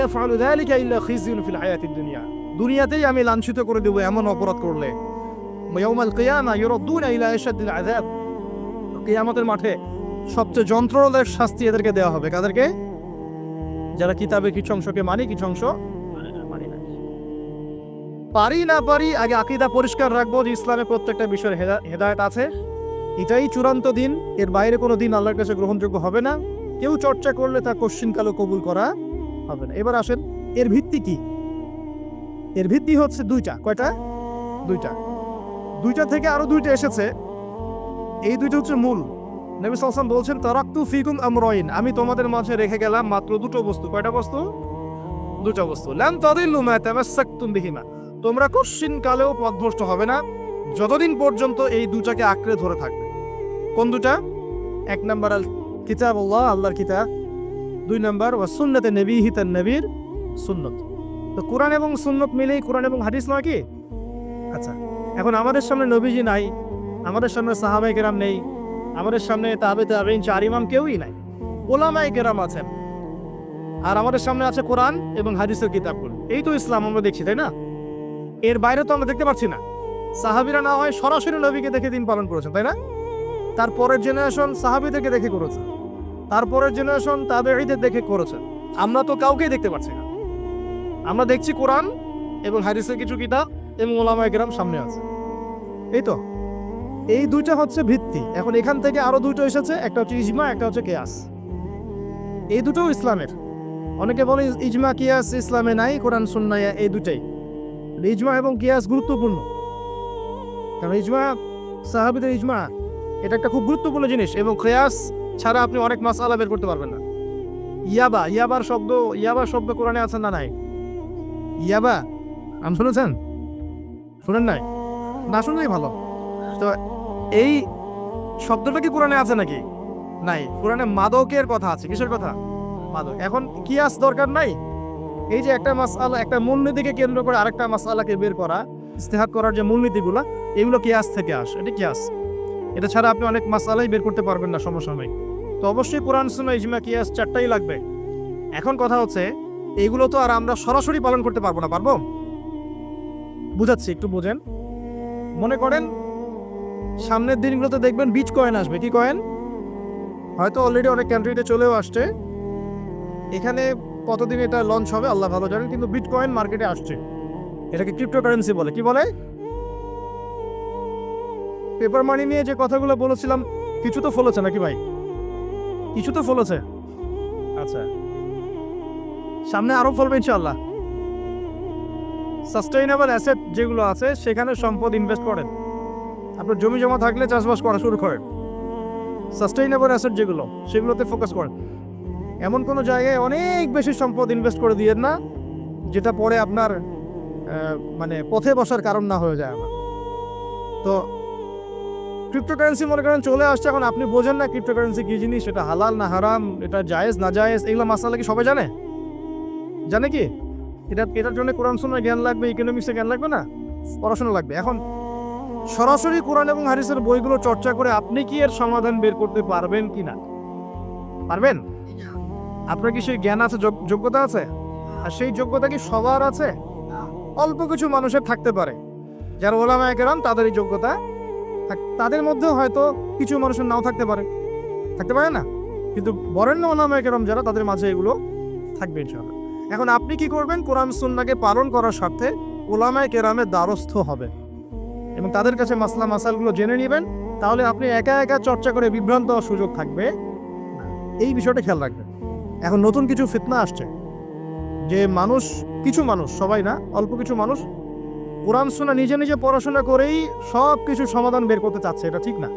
ইয়াফআলু যালিকা ইল্লা খিজিয়ুন ফিল হায়াতিদ দুনিয়া, দুনিয়াতেই আমি লাঞ্ছিত করে দেব এমন অপরাধ করলে। ইয়াউমাল কিয়ামা ইউরাদ্দুনা ইলা আশাদ্দিল আযাব, কিয়ামতের মাঠে সবচেয়ে যন্ত্রণাদায়ক শাস্তি এদেরকে দেওয়া হবে। কাদেরকে? যারা কিতাবে কিছু অংশকে মানি, কিছু অংশ মানি না। পারি না পারি, আগে আকীদা পরিষ্কার রাখবো যে ইসলামে প্রত্যেকটা বিষয়ের হেদায়েত আছে, এটাই চূড়ান্ত দিন, এর বাইরে কোনো দিন আল্লাহর কাছে গ্রহণযোগ্য হবে না। কেউ চর্চা করলে তা কশ্চিনকালও কবুল করা হবে না। এবার আসেন, এর ভিত্তি কি? এর ভিত্তি হচ্ছে দুইটা। কয়টা? দুইটা থেকে আরো দুইটা এসেছে, এই দুইটা হচ্ছে মূল। নবী সাল্লাল্লাহু আলাইহি ওয়াসাল্লাম বলছেন, তারাকতু ফিকুম আমরাইন, আমি তোমাদের মাঝে রেখে গেলাম মাত্র দুটো বস্তু। কয়টা বস্তু? দুটো বস্তু। লান তাদিল্লু মা তামাসসাকতুম বিহিমা, তোমরা কশ্চিনকালেও পথভ্রষ্ট হবে না যতদিন পর্যন্ত এই দুটাকে আঁকড়ে ধরে থাকবে। কোন দুটা? এক নাম্বার আল কিতাবুল্লাহ, আল্লাহর কিতাব। দুই নাম্বার ওয়া সুন্নাতে নবীহি, তার নবীর সুন্নত। তো কোরআন এবং সুন্নত মিলেই কোরআন এবং হাদিস নয় কি? আচ্ছা, এখন আমাদের সামনে নবীজি নাই, আমাদের সামনে সাহাবায়ে কেরাম নেই, আমাদের সামনে তাবেঈন, চার ইমাম কেউই নাই, উলামায়ে কেরাম আছেন, আর আমাদের সামনে আছে কোরআন এবং হাদিসের কিতাবগুলো। এই তো ইসলাম আমরা দেখছি, তাই না? এর বাইরে তো আমরা দেখতে পাচ্ছি না। সাহাবীরা না হয় সরাসরি নবীকে দেখে দিন পালন করেছেন, তাই না? তারপরের জেনারেশন সাহাবীদেরকে দেখে করেছে, তারপরের জেনারেশন তাবেঈদের দেখে করেছে। আমরা তো কাউকেই দেখতে পাচ্ছি না। আমরা দেখছি কোরআন এবং হাদিসের কিছু কিতাব এবং উলামায়ে কেরাম সামনে আছে। এই তো, এই দুইটা হচ্ছে ভিত্তি। এখন এখান থেকে আরো দুটো এসেছে, একটা হচ্ছে ইজমা, একটা হচ্ছে কিয়াস। এই দুটোও ইসলামের। অনেকে বলে ইজমা কিয়াস ইসলামে নাই, কোরআন সুন্নাহ এই দুটাই। ইজমা এবং কিয়াস গুরুত্বপূর্ণ, কারণ ইজমা, সাহাবীদের ইজমা, এটা একটা খুব গুরুত্বপূর্ণ জিনিস। এবং কিয়াস ছাড়া আপনি অনেক মাসআলা বের করতে পারবেন না। ইয়াবার শব্দ কোরআনে আছে না নাই? ইয়াবা আম শুনেছেন? শুনেন নাই? না শুনলেই ভালো। তো এই শব্দটা কি কোরআনে আছে নাকি? নাই। কোরআনে মাদকের কথা আছে। কিসের কথা? মাদক। এখন কিয়াস দরকার নাই। এই যে একটা মাসআলা, একটা মূলনীতিকে কেন্দ্র করে আরেকটা মাসআলাকে বের করা, ইস্তেহাদ করার যে মূলনীতিগুলো, এগুলো কিয়াস থেকে আসে। এটা কিয়াস। এটা ছাড়া আপনি অনেক মাসআলাই বের করতে পারবেন না সমসাময়িক। তো অবশ্যই কোরআন, সুন্নাহ, ইজমা, কিয়াস চারটাই লাগবে। এখন কথা হচ্ছে, এইগুলো তো আর আমরা সরাসরি পালন করতে পারবো না। পারবো? বুঝাচ্ছি, একটু বোঝেন। মনে করেন সামনের দিনগুলোতে দেখবেন বিট কয়েন আসবে। কি কয়েন? হয়তো অলরেডি অনেক কান্ট্রিতে চলেও আসছে। এখানে কতদিন এটা লঞ্চ হবে আল্লাহ ভালো জানেন, কিন্তু বিট কয়েন মার্কেটে আসছে। এটাকে ক্রিপ্টোকারেন্সি বলে। কি বলে? পেপার মানি নিয়ে যে কথাগুলো বলেছিলাম, কিছু তো ফলেছে নাকি ভাই? কিছু তো ফলেছে। আচ্ছা, সামনে আরো ফলবে ইনশাআল্লাহ। সাস্টেইনেবল অ্যাসেট যেগুলো আছে, সেখানে সম্পদ ইনভেস্ট করেন। আপনার জমি জমা থাকলে চাষবাস করা শুরু করেন। সাস্টেইনেবল অ্যাসেট যেগুলো, সেগুলোতে ফোকাস করেন। এমন কোনো জায়গায় অনেক বেশি সম্পদ ইনভেস্ট করে দিয়েন না, যেটা পরে আপনার মানে পথে বসার কারণ না হয়ে যায়। তো ক্রিপ্টোকারেন্সি মনে করেন চলে আসছে। এখন আপনি বোঝেন না ক্রিপ্টোকারেন্সি কি জিনিস, এটা হালাল না হারাম, এটা জায়েজ না জায়েজ, এগুলো মাসালা কি সবাই জানে? জানে কি? এটার জন্য কোরআন সুন্নাহ জ্ঞান লাগবে, ইকোনমিক্সে জ্ঞান লাগবে না, পড়াশোনা লাগবে। এখন সরাসরি কোরআন এবং হাদিসের বইগুলো চর্চা করে আপনি কি এর সমাধান বের করতে পারবেন কিনা? পারবেন? আপনার কি সেই জ্ঞান আছে, যোগ্যতা আছে? আর সেই যোগ্যতা কি সবার আছে? অল্প কিছু মানুষের থাকতে পারে, যারা উলামায়ে কেরাম, তাদের এই যোগ্যতা। তাদের মধ্যেও হয়তো কিছু মানুষের নাও থাকতে পারে না, কিন্তু বরেণ্য উলামায়ে কেরাম যারা, তাদের মাঝে এগুলো থাকবে ইনশাআল্লাহ। এখন আপনি কি করবেন? কোরআন সুন্নাহকে পালন করার স্বার্থে উলামায়ে কেরামের দ্বারস্থ হবেন এবং তাদের কাছে মাসালগুলো জেনে নেবেন। তাহলে আপনি একা একা চর্চা করে বিভ্রান্ত হওয়ার সুযোগ থাকবে। এই বিষয়টা খেয়াল রাখবেন। এখন নতুন কিছু ফিতনা আসছে, যে কিছু মানুষ, সবাই না, অল্প কিছু মানুষ কোরআন সুন্নাহ নিজে নিজে পড়াশোনা করেই সব কিছু সমাধান বের করতে চাচ্ছে। এটা ঠিক না।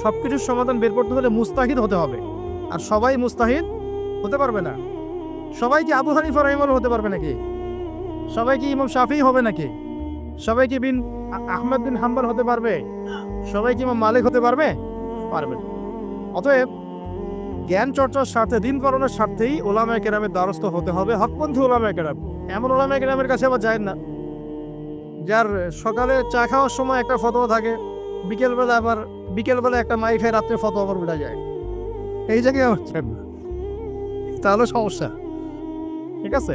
সব কিছুর সমাধান বের করতে হলে মুস্তাহিদ হতে হবে, আর সবাই মুস্তাহিদ হতে পারবে না। সবাই কি আবু হানিফা রাহিমাহুল্লাহ হতে পারবে নাকি? সবাই কি ইমাম শাফিঈ হবে নাকি? সবাই কি আহমদ বিন হাম্বল হতে পারবে? সবাই কি ইমাম মালিক হতে পারবে? পারবে না। অতএব জ্ঞান চর্চার স্বার্থে, দিন পালনের স্বার্থেই উলামায়ে কেরামের দ্বারস্থ হতে হবে। হকপন্থী উলামায়ে কেরাম। এমন উলামায়ে কেরামের কাছে আবার যায় না যার সকালে চা খাওয়ার সময় একটা ফতোয়া থাকে, বিকেলবেলা একটা মাই খায়, রাত্রে ফতোয়া আবার উঠে যায়। এই জায়গায় হচ্ছে না, তাহলে সমস্যা। ঠিক আছে?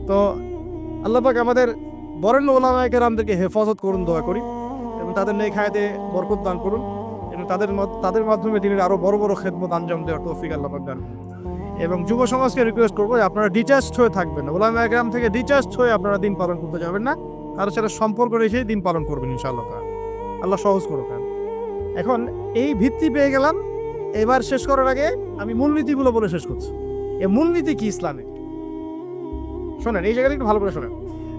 তো আল্লাহ পাক আমাদের বরেণ্য ওলামায়ে কেরামদেরকে হেফাজত করুন, দোয়া করি, এবং তাদের নেক হায়াতে বরকত দান করুন, এবং তাদের মাধ্যমে তিনি আরো বড় বড় খেদমত আঞ্জাম দেওয়ার তৌফিক আল্লাহ পাক দান করুন। এবং যুব সমাজকে রিকোয়েস্ট করবো যে আপনারা ডিটাচড হয়ে থাকবেন, ওলামায়ে কেরাম থেকে ডিটাচড হয়ে আপনারা দিন পালন করতে যাবেন না, কারোর সাথে সম্পর্ক রেখেই দিন পালন করবেন ইনশাআল্লাহ। আল্লাহ সহজ করুক। এখন এই ভিত্তি পেয়ে গেলাম, এবার শেষ করার আগে আমি মূলনীতিগুলো বলে শেষ করছি। এই মূলনীতি কি ইসলামে? শোনেন, এই জায়গাটা একটু ভালো করে শোনেন।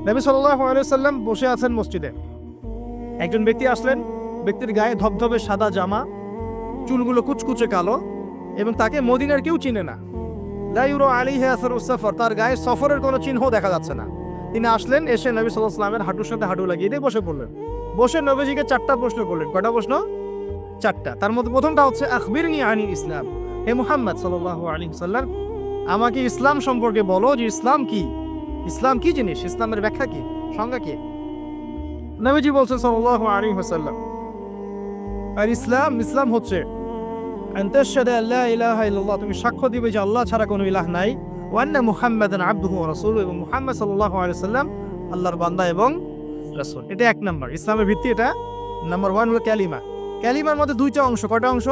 নবী সাল্লাল্লাহু আলাইহি ওয়াসাল্লাম বসে আছেন মসজিদে, একজন ব্যক্তি আসলেন, ব্যক্তির গায়ে ধবধবে সাদা জামা, চুলগুলো কুচকুচে কালো, এবং তাকে মদিনার কেউ চিনে না। লা ইউরা আলাইহি আসারুস সাফর, তার গায়ে সফরের কোনো চিহ্ন দেখা যাচ্ছে না। তিনি আসলেন, এসে নবী সাল্লাল্লাহু আলাইহি ওয়াসাল্লামের হাঁটুর সাথে হাঁটু লাগিয়ে দিয়ে বসে পড়লেন। বসে নবীজিকে 4টা প্রশ্ন করলেন। কয়টা প্রশ্ন? 4টা। তার মধ্যে প্রথমটা হচ্ছে আখবিরনি আনিল ইসলাম, হে মুহাম্মদ সাল্লাল্লাহু আলাইহি ওয়াসাল্লাম, আমাকে ইসলাম সম্পর্কে বলো, যে ইসলাম কি, ইসলাম কি জিনিস, ইসলামের ব্যাখ্যা কি, সংজ্ঞা কি? নবীজি বলছেন সাল্লাল্লাহু আলাইহি ওয়াসাল্লাম, আর ইসলাম হচ্ছে আনতাশহাদু আল্লা ইলাহা ইল্লাল্লাহ, তুমি সাক্ষ্য দিবে যে আল্লাহ ছাড়া কোনো ইলাহ নাই, ওয়া আন্না মুহাম্মাদান আবদুহু ওয়া রাসূলুহু, এবং মুহাম্মদ সাল্লাল্লাহু আলাইহি ওয়াসাল্লাম আল্লাহর বান্দা এবং রাসূল। এটা 1 নাম্বার ইসলামের ভিত্তি। এটা নাম্বার 1 হলো কালিমা। কালিমার মধ্যে 2টা অংশ। কয়টা অংশ?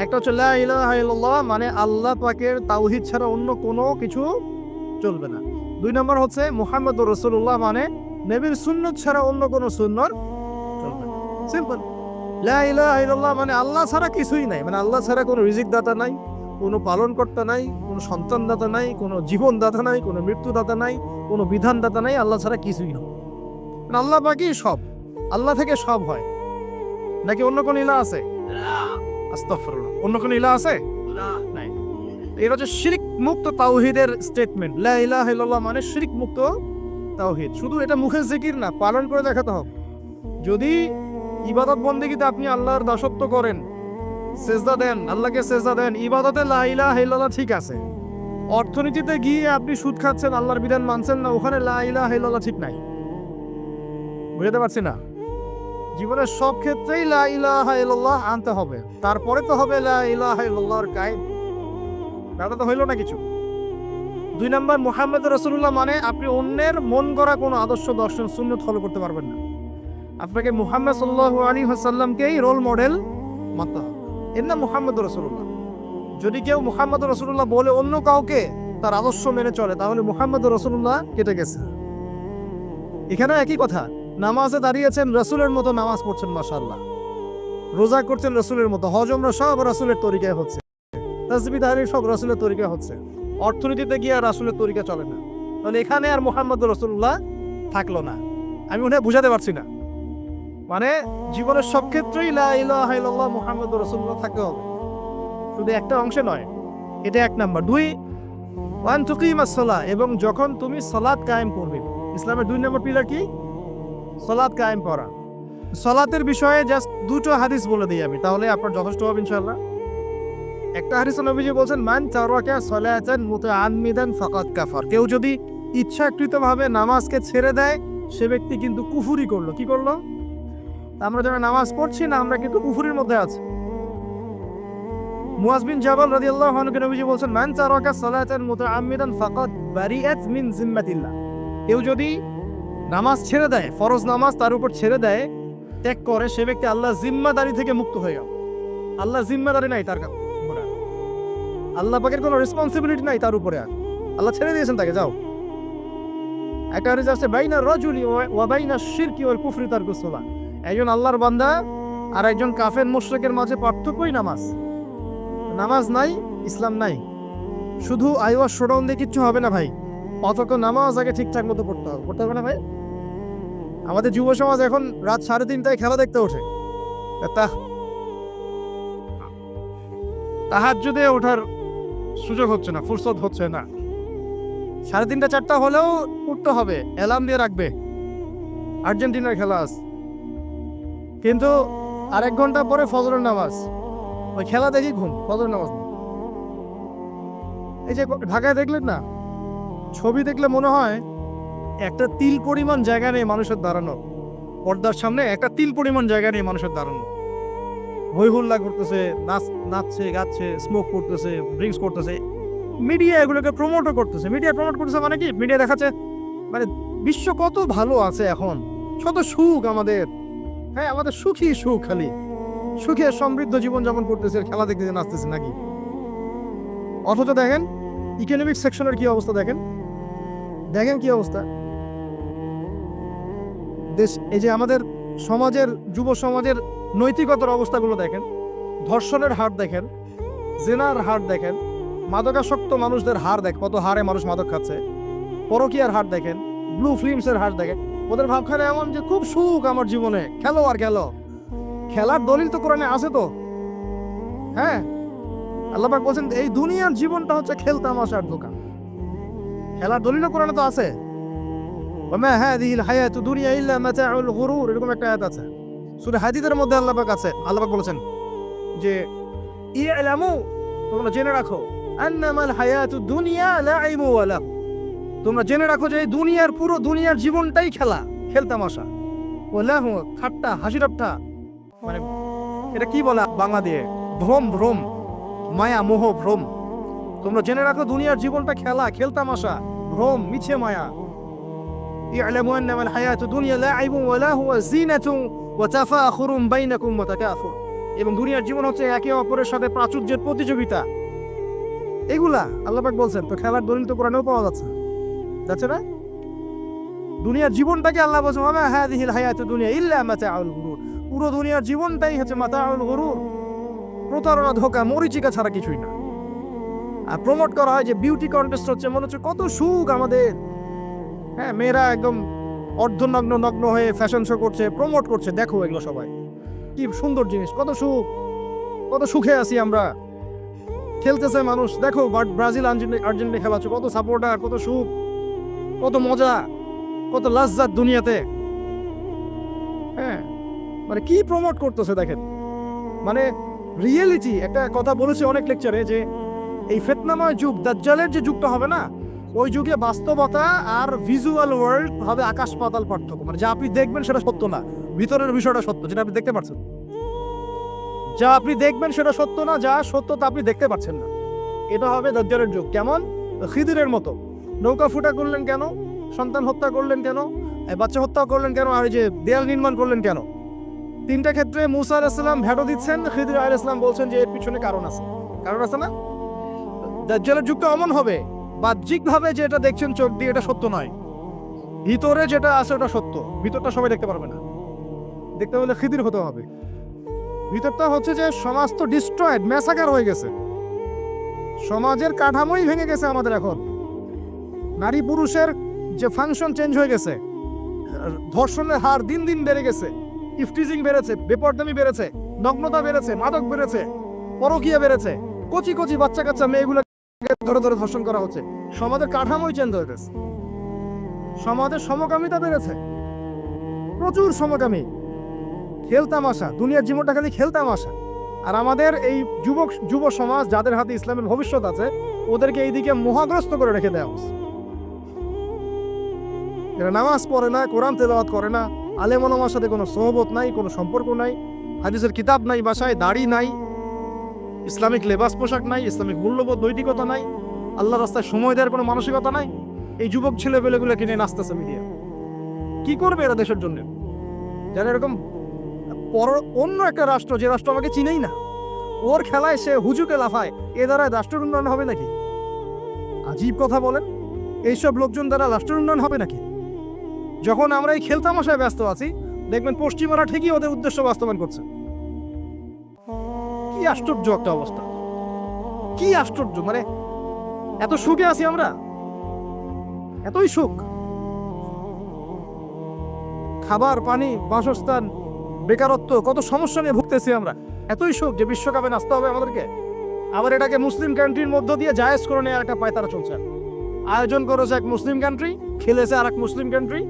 একটা হচ্ছে লা ইলাহা ইল্লাল্লাহ, মানে আল্লাহ পাকের তাওহীদ ছাড়া অন্য কোনো কিছু চলবে না। 2 নাম্বার হচ্ছে মুহাম্মদুর রাসূলুল্লাহ, মানে নবীর সুন্নাত ছাড়া অন্য কোনো সুন্নাত চলবে না। সিম্পল। লা ইলাহা ইল্লাল্লাহ মানে আল্লাহ ছাড়া কিছুই নাই, মানে আল্লাহ ছাড়া কোনো রিজিক দাতা নাই, কোনো পালনকর্তা নাই, কোনো সন্তান দাতা নাই, কোনো জীবন দাতা নাই, কোনো মৃত্যু দাতা নাই, কোনো বিধান দাতা নাই, আল্লাহ ছাড়া কিছুই না। মানে আল্লাহ পাকই সব, আল্লাহ থেকে সব হয়। নাকি অন্য কোনো ইলাহ আছে? আস্তাগফিরুল্লাহ, অন্য কোনো ইলাহ আছে? নাই। এটা হচ্ছে শিরক মুক্ত তাওহীদের স্টেটমেন্ট। লা ইলাহা ইল্লাল্লাহ মানে শিরক মুক্ত তাওহীদ। শুধু এটা মুখের জিকির না, পালন করে দেখাতে হবে। যদি ইবাদত বন্দেগীতে আপনি আল্লাহর দাসত্ব করেন, সেজদা দেন, আল্লাহকে সেজদা দেন, ইবাদতে লা ইলাহা ইল্লাল্লাহ ঠিক আছে। অর্থনীতিতে গিয়ে আপনি সুদ খাচ্ছেন, আল্লাহর বিধান মানছেন না, ওখানে লা ইলাহা ইল্লাল্লাহ ঠিক নাই। বুঝতে পারছি না? জীবনের সব ক্ষেত্রেই লা ইলাহা ইল্লাল্লাহ আনতে হবে, তারপরে তো হবে লা ইলাহা ইল্লাল্লাহর কায়েম। ব্যাপারটা তো হইল না কিছু। 2 নাম্বার, মুহাম্মদ রাসূলুল্লাহ মানে আপনি অন্যের মন গড়া কোনো আদর্শ, দর্শন, সুন্নাত ফলো করতে পারবেন না। আপনাকে মুহাম্মদ সাল্লাল্লাহু আলাইহি ওয়াসাল্লামকেই রোল মডেল মানতে হবে। এর নাম মুহাম্মদ রাসূলুল্লাহ। যদি কেউ মুহাম্মদ রাসূলুল্লাহ বলে অন্য কাউকে তার আদর্শ মেনে চলে, তাহলে মুহাম্মদ রাসূলুল্লাহ কেটে গেছে। এখানে একই কথা, নামাজে দাঁড়িয়েছেন রাসূলের মতো নামাজ পড়ছেন মাশাআল্লাহ, রোজা করছেন রাসূলের মতো, হজ উমরা সব রাসূলের তরিকায় হচ্ছে, তাসবিহ তাহলিল সব রাসূলের তরিকায় হচ্ছে, অর্থনীতিতে গিয়ে আর রাসূলের তরিকা চলে না, তাহলে এখানে আর মুহাম্মদ রাসূলুল্লাহ থাকলো না। আমি মনে হয় বুঝাতে পারছি না। মানে জীবনের সব ক্ষেত্রেই লা ইলাহা ইল্লাল্লাহ মুহাম্মদুর রাসূলুল্লাহ থাকতে হবে, শুধু একটা অংশে নয়। এটা 1 নাম্বার। 2, ওয়ান তুকিমাস সালাহ, এবং যখন তুমি সালাত কায়েম করবে। ইসলামের 2 নম্বর পিলার কি? সালাত কায়েম করা। সালাতের বিষয়ে জাস্ট 2টো হাদিস বলে দিই আমি, তাহলে আপনার যথেষ্ট হবে ইনশাআল্লাহ। একটা হাদিসে নবীজি বলেন, মান তারাকা সালাতান মুতাআম্মিদান ফাকাদ কাফার, কেউ যদি ইচ্ছাকৃতভাবে নামাজকে ছেড়ে দেয়, সে ব্যক্তি কিন্তু কুফরি করলো। কি করলো? আমরা যারা নামাজ পড়ছি না, আমরা কিন্তু কুফরির মধ্যে আছি। মুয়াজ বিন জাবাল রাদিয়াল্লাহু আনহু নবীজি বলেন, মান তারাকা সালাতান মুতাআম্মিদান ফাকাদ বারিআত মিন জিম্মাতিল্লাহ, কেউ যদি নামাজ ছেড়ে দেয়, ফরজ নামাজ তার উপর ছেড়ে দেয়, ত্যাগ করে, সে ব্যক্তি আল্লাহর জিম্মাদারি থেকে মুক্ত হয়ে গেল। আল্লাহর জিম্মাদারি নাই তার উপরে, আল্লাহ পাকের কোনো রেসপন্সিবিলিটি নাই তার উপরে, আল্লাহ ছেড়ে দিয়েছেন তাকে, যাও। একটা হাদিস আছে, বাইনা রাজুলি ওয়া বাইনা শিরকি ওয়াল কুফরি তারকুস সালাহ, একজন আল্লাহর বান্দা আর একজন কাফের মুশরিকের মাঝে পার্থক্যই নামাজ। নামাজ নাই, ইসলাম নাই। শুধু আইওয়া শোডাউন দিয়ে কিচ্ছু হবে না ভাই, অথচ নামাজ আগে ঠিকঠাক মতো পড়তে হবে। পড়তে হবে না ভাই? আমাদের যুব সমাজ এখন রাত 3:30টায় খেলা দেখতে ওঠে, তাহাজ্জুদে ওঠার সুযোগ হচ্ছে না, ফুরসত হচ্ছে না। 3:30 4টা হলেও উঠতে হবে, অ্যালার্ম দিয়ে রাখবে, আর্জেন্টিনার খেলা আছে, কিন্তু আর 1 ঘন্টা পরে ফজরের নামাজ, ওই খেলা দেখি ঘুম, ফজরের নামাজ। এই যে ঢাকায় দেখলেন না, ছবি দেখলে মনে হয় একটা তিল পরিমাণ জায়গা নেই মানুষের দাঁড়ানো, পর্দার সামনে একটা তিল পরিমাণ জায়গা নেই মানুষের দাঁড়ানো। হই হুল্লা করতেছে, নাচছে, গাচ্ছে, স্মোক করতেছে, ড্রিঙ্কস করতেছে, মিডিয়া এগুলোকে প্রমোটও করতেছে। মিডিয়া প্রমোট করতেছে মানে কি, মিডিয়া দেখাচ্ছে মানে বিশ্ব কত ভালো আছে এখন, কত সুখ আমাদের, হ্যাঁ আমাদের সুখী সুখ, খালি সুখে সমৃদ্ধ জীবনযাপন করতেছে, খেলা দেখতে নাচতেছে নাকি। অথচ দেখেন ইকোনমিক সেকশনের কি অবস্থা, দেখেন দেখেন কি অবস্থা দেশ। এই যে আমাদের সমাজের যুব সমাজের নৈতিকতার অবস্থাগুলো দেখেন, ধর্ষণের হার দেখেন, জেনার হার দেখেন, মাদকাসক্ত মানুষদের হার দেখ, কত হারে মানুষ মাদক খাচ্ছে, পরকীয়ার হার দেখেন, ব্লু ফিল্মসের হার দেখেন। ওদের ভাবখানে এমন যে খুব সুখ আমার জীবনে, খেলো আর খেলো। খেলার দলিল তো কোরআনে আছে তো, হ্যাঁ আল্লাহ পাক বলছেন এই দুনিয়ার জীবনটা হচ্ছে খেলতামাশার দোকান। খেলার দলিলও কোরআনে তো আছে, ওমা হাযিহিল হায়াতু দুনিয়া ইল্লা মাতাউল গুরুর, এরকম একটা আয়াত আছে সূরা হাদীদের মধ্যে। আল্লাহ পাক আছে, আল্লাহ পাক বলেছেন যে ইলামু, তোমরা জেনে রাখো, আন্নামাল হায়াতু দুনিয়া লাইবু ওয়া লাহু, তোমরা জেনে রাখো যে এই দুনিয়ার পুরো দুনিয়ার জীবনটাই খেলা, খেলতামাশা, ওয়া লাহু ঠাট্টা হাসি ঠাট্টা, মানে এটা কি বলা বাংলা দিয়ে, ভ্রম ভ্রম, মায়া মোহ ভ্রম। তোমরা জেনে রাখো দুনিয়ার জীবনটা খেলা, খেলতামাশা, ভ্রম, মিছে মায়া। ই'লামু আন্নামাল হায়াতু দুনিয়া লাইবু ওয়া লাহু ওয়া যিনাতুন ওয়া তাফাখুরুম বাইনাকুম ওয়া তাকাসুর, এবং দুনিয়ার জীবন হচ্ছে একে অপরের সাথে প্রাচুর্যের প্রতিযোগিতা। এগুলা আল্লাহ পাক বলছেন, তো খেলার দলিল তো কোরআনেও পাওয়া যাচ্ছে না? দুনিয়ার জীবনটাকে আল্লাহ বলছেন ওমা হাযিহিল হায়াতু দুনিয়া ইল্লা মাতাউল গুরুর, পুরো দুনিয়ার জীবনটাই হচ্ছে মাতাউল গুরুর, প্রতারণা, ধোঁকা, মরিচিকা ছাড়া কিছুই না। আর প্রমোট করা হয় যে বিউটি কন্টেস্ট হচ্ছে, মনে হচ্ছে কত সুখ আমাদের, হ্যাঁ মেয়েরা একদম অর্ধনগ্ন নগ্ন হয়ে ফ্যাশন শো করছে, প্রমোট করছে, দেখো এগুলো সবাই কি সুন্দর জিনিস, কত সুখ, কত সুখে আছি আমরা। খেলতেছে মানুষ, দেখো ব্রাজিল আর্জেন্টিনা খেলা হচ্ছে, কত সাপোর্টার, কত সুখ, কত মজা, কত লাজ্জাত দুনিয়াতে। হ্যাঁ মানে কি প্রমোট করতেছে দেখেন, মানে রিয়েলিটি। একটা কথা বলেছে অনেক লেকচারে যে এই ফিতনাময় যুগ, দাজ্জালের যে যুগটা হবে না, ওই যুগে বাস্তবতা আর ভিজুয়াল ওয়ার্ল্ড হবে আকাশ পাতাল পার্থক্য। মানে যা আপনি দেখবেন সেটা সত্য না, ভিতরের বিষয়টা সত্য, যেটা আপনি দেখতে পাচ্ছেন। যা আপনি দেখবেন সেটা সত্য না, যা সত্য তা আপনি দেখতে পাচ্ছেন না। এটা হবে দাজ্জালের যুগ। কেমন? খিদিরের মতো। নৌকা ফুটা করলেন কেন? সন্তান হত্যা করলেন কেন? বাচ্চা হত্যা করলেন কেন? আর যে দেয়াল নির্মাণ করলেন কেন? তিনটা ক্ষেত্রে মুসা আলাইহিস সালাম ভেটো দিচ্ছেন, খিদির আলাইহিস সালাম বলছেন যে এর পিছনে কারণ আছে। কারণ আছে না? দাজ্জালের যুগটা এমন হবে, বাহ্যিকভাবে যেটা দেখছেন চোখ দিয়ে এটা সত্য নয়, ভিতরে যেটা আছে ওটা সত্য। ভিতরটা সবাই দেখতে পারবে না, দেখতে হলে খিদির হতে হবে। ভিতরটা হচ্ছে যে সমাজ তো ডিস্ট্রয়েড, ম্যাসাকার হয়ে গেছে, সমাজের কাঠামোই ভেঙে গেছে আমাদের। এখন নারী পুরুষের যে ফাংশন চেঞ্জ হয়ে গেছে, ধর্ষণের হার দিন দিন বেড়ে গেছে, ইফটিজিং বেড়েছে, বেপরদামি বেড়েছে, নগ্নতা বেড়েছে, মাদক বেড়েছে, পরকীয়া বেড়েছে, কচি কচি বাচ্চা কাচ্চা মেয়েগুলো ধরে ধরে ধর্ষণ করা হচ্ছে। সমাজের কাঠামোই চেঞ্জ হয়ে গেছে, সমাজের সমকামিতা বেড়েছে, প্রচুর সমকামী, খেলতামাশা, দুনিয়ার জীবনটা খালি খেলতামাশা। আর আমাদের এই যুব সমাজ যাদের হাতে ইসলামের ভবিষ্যৎ আছে, ওদেরকে এইদিকে মোহাগ্রস্ত করে রেখে দেওয়া হচ্ছে। এরা নামাজ পড়ে না, কোরআন তেলাওয়াত করে না, আলেম ওলামার সাথে কোনো সোহবত নাই, কোনো সম্পর্ক নাই, হাদিসের কিতাব নাই বাসায়, দাড়ি নাই, ইসলামিক লেবাস পোশাক নাই, ইসলামিক মূল্যবোধ নৈতিকতা নাই, আল্লাহ রাস্তায় সময় দেওয়ার কোনো মানসিকতা নাই। এই যুবক ছেলেপেলেগুলো কিনে নাচতেছে মিডিয়া। কি করবে এরা দেশের জন্য? যারা এরকম অন্য একটা রাষ্ট্র, যে রাষ্ট্র আমাকে চিনেই না, ওর খেলায় সে হুজুকে লাফায়, এ দ্বারা রাষ্ট্রের উন্নয়ন হবে নাকি? আজীব কথা বলেন, এইসব লোকজন দ্বারা রাষ্ট্রের উন্নয়ন হবে নাকি? যখন আমরা এই খেলতামাশায় ব্যস্ত আছি, দেখবেন পশ্চিমারা ঠিকই ওদের উদ্দেশ্য বাস্তবায়ন করছে। কি আশ্চর্য একটা অবস্থা, কি আশ্চর্য! মানে এত সুখে আছি আমরা, এতই সুখ, খাবার, পানি, বাসস্থান, বেকারত্ব, কত সমস্যা নিয়ে ভুগতেছি আমরা, এতই সুখ যে বিশ্বকাপে নাচতে হবে আমাদেরকে। আবার এটাকে মুসলিম কান্ট্রির মধ্য দিয়ে জায়েজ করে নেওয়ার একটা পায়তারা চলছে। আয়োজন করেছে এক মুসলিম কান্ট্রি, খেলেছে আর এক মুসলিম কান্ট্রি,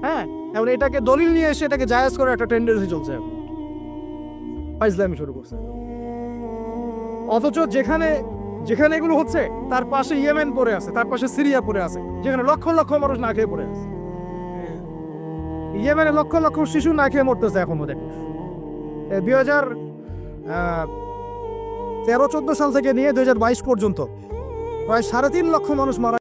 হ্যাঁ, এবং এটাকে দলিল নিয়ে এসে এটাকে জায়েজ করে একটা টেন্ডেন্সি চলছে, ফাইজলামি শুরু করছে। অথচ যেখানে যেখানে এগুলো হচ্ছে তার পাশে ইয়েমেন পড়ে আছে, তার পাশে সিরিয়া পড়ে আছে, যেখানে লক্ষ লক্ষ মানুষ না খেয়ে পড়ে আছে। ইয়েমেনে লক্ষ লক্ষ শিশু না খেয়ে মরতেছে এখন ওদের। 2013-14 সাল থেকে নিয়ে 2022 পর্যন্ত প্রায় 3.5 লক্ষ মানুষ মারা